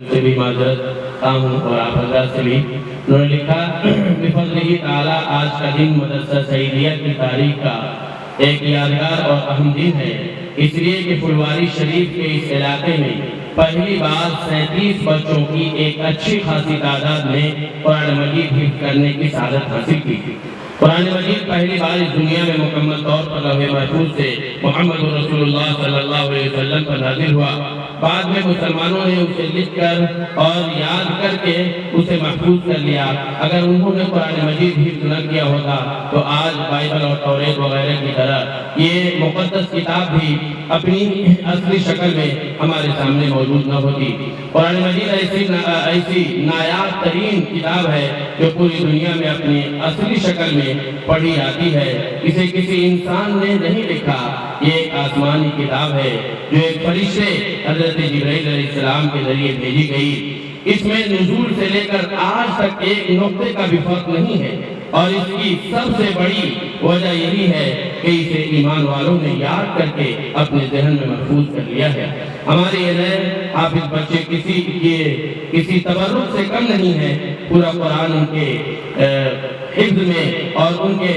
سے بھی معذرت خواہ ہوں اور آپ حضرات سے بھی۔ انہوں نے لکھا بفضلہ تعالی آج کا دن مدرسہ سعیدیہ کی تاریخ کا ایک یادگار اور اہم دن ہے، اس لیے کہ پھلواری شریف کے اس علاقے میں پہلی بار 37 بچوں کی ایک اچھی خاصی تعداد نے قرآن مجید حفظ کرنے کی سعادت حاصل کی۔ قرآن مجید پہلی بار اس دنیا میں مکمل طور پر لوح محفوظ سے محمد رسول اللہ صلی اللہ علیہ وسلم پر نازل ہوا۔ بعد میں مسلمانوں نے اسے لکھ کر اور یاد کر کے اسے محفوظ کر لیا۔ اگر انہوں نے قرآن مجید حفظ نہ کیا ہوتا تو آج بائبل اور توریت وغیرہ کی طرح یہ مقدس کتاب بھی اپنی اصلی شکل میں ہمارے سامنے موجود نہ ہوتی۔ قرآن مجید ایسی نایاب ترین کتاب ہے جو پوری دنیا میں اپنی اصلی شکل میں پڑھی جاتی ہے۔ اسے کسی انسان نے نہیں لکھا، یہ ایک آسمانی کتاب ہے جو ایک فرشتے حضرت جبرائیل علیہ السلام کے ذریعے بھیجی گئی۔ اس میں نزول سے لے کر آج تک ایک نقطے کا بھی فرق نہیں ہے، اور اس کی سب سے بڑی وجہ یہی ہے کہ اسے ایمان والوں نے یاد کر کے اپنے ذہن میں محفوظ کر لیا ہے۔ ہمارے یہ نئے حافظ بچے کسی تبرک سے کم نہیں ہے، پورا قرآن ان کے حفظ میں اور ان کے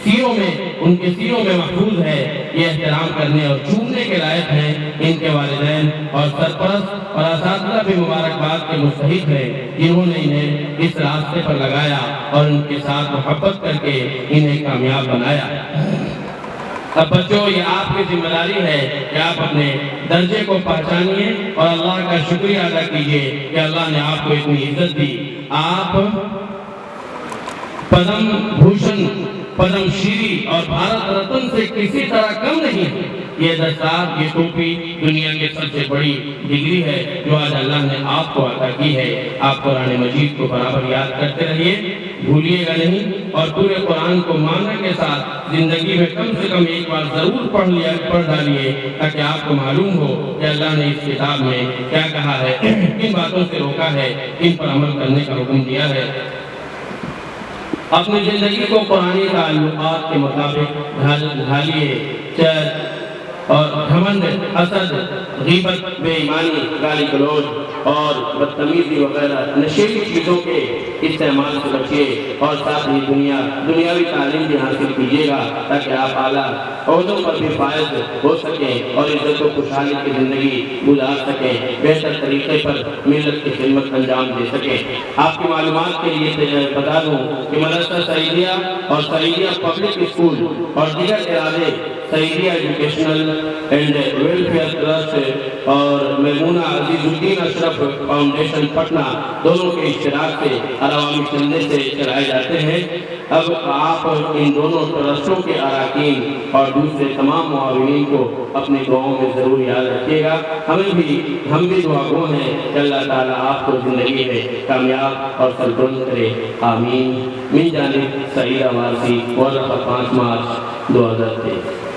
سینوں میں محفوظ ہے۔ یہ احترام کرنے اور چومنے کے لائق ہیں۔ ان کے والدین اور سرپرست اور اساتذہ بھی مبارکباد کے مستحق ہیں، جنہوں نے انہیں اس راستے پر لگایا اور ان کے ساتھ محبت کر کے انہیں کامیاب بنایا۔ اب بچوں، یہ آپ کی ذمہ داری ہے کہ آپ اپنے درجے کو پہچانیے اور اللہ کا شکریہ ادا کیجیے کہ اللہ نے آپ کو اتنی عزت دی۔ آپ پدم بھوشن، پدم شری اور بھارت رتن سے کسی طرح کم نہیں ہے۔ یہ دستار، یہ ٹوپی دنیا کی سب سے بڑی ڈگری ہے جو آج اللہ نے آپ کو عطا کی ہے۔ آپ قرآن مجید کو برابر یاد کرتے رہیے، بھولیے گا نہیں، اور پورے قرآن کو معنی کے ساتھ زندگی میں کم سے کم ایک بار ضرور پڑھ ڈالیے، تاکہ آپ کو معلوم ہو کہ اللہ نے اس کتاب میں کیا کہا ہے، کن باتوں سے روکا ہے، کن پر عمل کرنے کا حکم دیا ہے۔ اپنی زندگی کو قرآنی تعلقات کے مطابق ڈھالیے، اور گھمنڈ، حسد، غیبت، بے ایمانی، گالی گلوچ اور بدتمیزی وغیرہ نشیلی چیزوں کے استعمال سے بچیے، اور ساتھ ہی دنیاوی تعلیم بھی حاصل کیجیے گا تاکہ آپ اعلیٰ عہدوں پر بھی فائز ہو سکیں اور عزت و خوشحالی کی زندگی گزار سکیں، بہتر طریقے پر ملت کی خدمت انجام دے سکیں۔ آپ کی معلومات کے لیے بتا دوں کہ مدرسہ سعیدیہ اور سعیدیہ پبلک اسکول اور دیگر ادارے Saeediya educational and welfare trust اور میمونہ عزیز الدین اشرف فاؤنڈیشن پٹنہ دونوں کے اشتراک سے عوامی چندے سے چلائے جاتے ہیں۔ اب آپ ان دونوں ٹرسٹوں کے اراکین اور دوسرے تمام معاونین کو اپنی دعاؤں میں ضرور یاد رکھیے گا۔ ہم بھی دعا گو ہیں کہ اللہ تعالیٰ آپ کو زندگی میں کامیاب اور سربلند کرے، آمین۔ من جانب سعید عوارضی، ورقہ 5 مارچ 2023۔